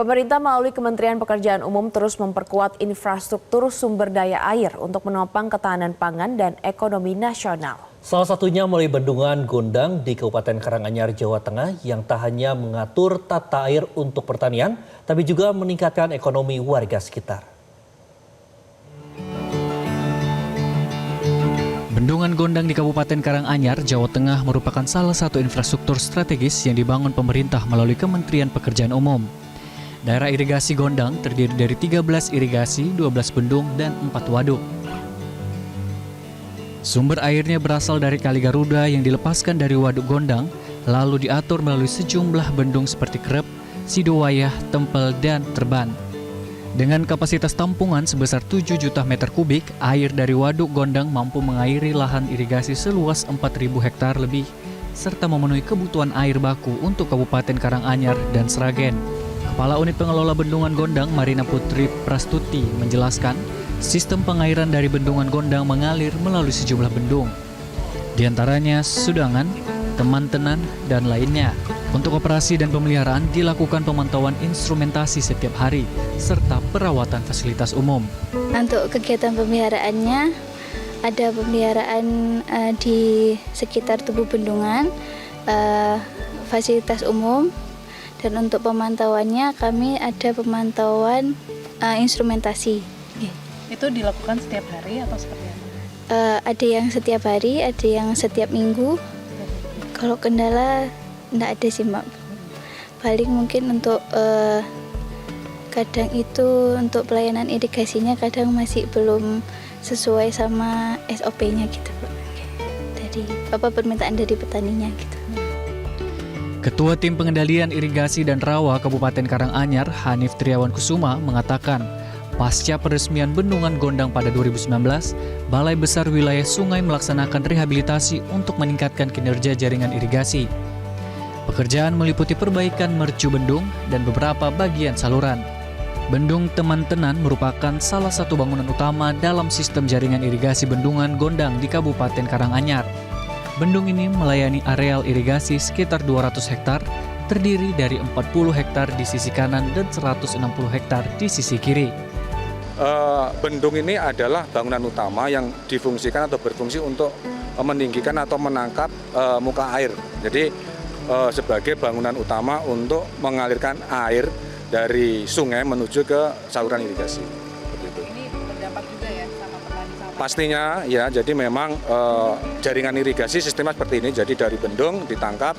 Pemerintah melalui Kementerian Pekerjaan Umum terus memperkuat infrastruktur sumber daya air untuk menopang ketahanan pangan dan ekonomi nasional. Salah satunya melalui bendungan Gondang di Kabupaten Karanganyar, Jawa Tengah yang tak hanya mengatur tata air untuk pertanian, tapi juga meningkatkan ekonomi warga sekitar. Bendungan Gondang di Kabupaten Karanganyar, Jawa Tengah merupakan salah satu infrastruktur strategis yang dibangun pemerintah melalui Kementerian Pekerjaan Umum. Daerah irigasi Gondang terdiri dari 13 irigasi, 12 bendung, dan 4 waduk. Sumber airnya berasal dari Kali Garuda yang dilepaskan dari Waduk Gondang, lalu diatur melalui sejumlah bendung seperti Krep, Sidowayah, Tempel, dan Terban. Dengan kapasitas tampungan sebesar 7 juta meter kubik, air dari Waduk Gondang mampu mengairi lahan irigasi seluas 4.000 hektar lebih, serta memenuhi kebutuhan air baku untuk Kabupaten Karanganyar dan Sragen. Kepala Unit Pengelola Bendungan Gondang, Marina Putri Prastuti, menjelaskan sistem pengairan dari Bendungan Gondang mengalir melalui sejumlah bendung. Di antaranya Sudangan, Teman-Tenan, dan lainnya. Untuk operasi dan pemeliharaan dilakukan pemantauan instrumentasi setiap hari, serta perawatan fasilitas umum. Untuk kegiatan pemeliharaannya, ada pemeliharaan di sekitar tubuh bendungan, fasilitas umum, dan untuk pemantauannya kami ada pemantauan instrumentasi. Itu dilakukan setiap hari atau seperti apa? Ada yang setiap hari, ada yang setiap minggu. Kalau kendala enggak ada sih, Mbak. Paling mungkin untuk kadang itu untuk pelayanan irigasinya kadang masih belum sesuai sama SOP-nya gitu, Pak. Dari permintaan dari petaninya gitu. Ketua Tim Pengendalian Irigasi dan Rawa Kabupaten Karanganyar, Hanif Triawan Kusuma, mengatakan pasca peresmian Bendungan Gondang pada 2019, Balai Besar Wilayah Sungai melaksanakan rehabilitasi untuk meningkatkan kinerja jaringan irigasi. Pekerjaan meliputi perbaikan mercu bendung dan beberapa bagian saluran. Bendung Teman-Tenan merupakan salah satu bangunan utama dalam sistem jaringan irigasi Bendungan Gondang di Kabupaten Karanganyar. Bendung ini melayani areal irigasi sekitar 200 hektar, terdiri dari 40 hektar di sisi kanan dan 160 hektar di sisi kiri. Bendung ini adalah bangunan utama yang difungsikan atau berfungsi untuk meninggikan atau menangkap muka air. Jadi sebagai bangunan utama untuk mengalirkan air dari sungai menuju ke saluran irigasi. Ini berdampak juga ya sama petani sama. Pastinya ya, jadi memang jaringan irigasi sistemnya seperti ini. Jadi dari bendung ditangkap,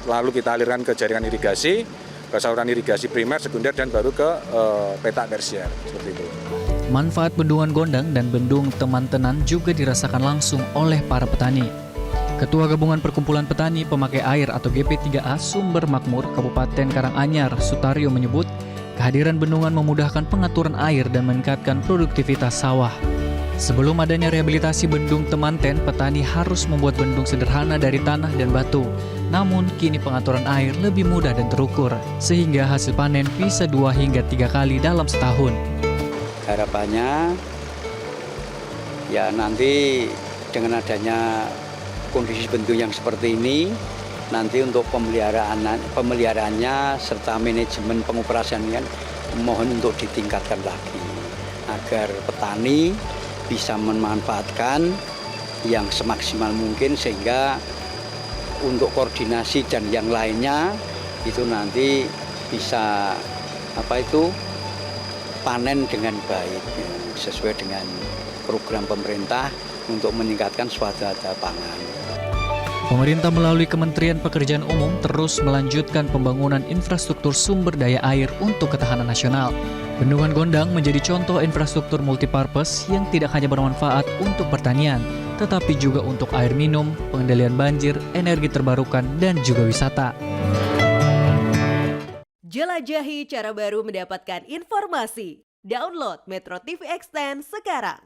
lalu kita alirkan ke jaringan irigasi, ke saluran irigasi primer, sekunder, dan baru ke petak tersier, seperti itu. Manfaat Bendungan Gondang dan Bendung Teman-Tenan juga dirasakan langsung oleh para petani. Ketua Gabungan Perkumpulan Petani Pemakai Air atau GP3A Sumber Makmur Kabupaten Karanganyar, Sutaryo, menyebut kehadiran bendungan memudahkan pengaturan air dan meningkatkan produktivitas sawah. Sebelum adanya rehabilitasi Bendung Temanten, petani harus membuat bendung sederhana dari tanah dan batu. Namun kini pengaturan air lebih mudah dan terukur, sehingga hasil panen bisa 2 hingga 3 kali dalam setahun. Harapannya ya nanti dengan adanya kondisi bendung yang seperti ini, nanti untuk pemeliharaannya serta manajemen pengoperasiannya mohon untuk ditingkatkan lagi agar petani bisa memanfaatkan yang semaksimal mungkin, sehingga untuk koordinasi dan yang lainnya itu nanti bisa panen dengan baik sesuai dengan program pemerintah untuk meningkatkan swadaya pangan. Pemerintah melalui Kementerian Pekerjaan Umum terus melanjutkan pembangunan infrastruktur sumber daya air untuk ketahanan nasional. Bendungan Gondang menjadi contoh infrastruktur multipurpose yang tidak hanya bermanfaat untuk pertanian, tetapi juga untuk air minum, pengendalian banjir, energi terbarukan, dan juga wisata. Jelajahi cara baru mendapatkan informasi. Download Metro TV Extend sekarang.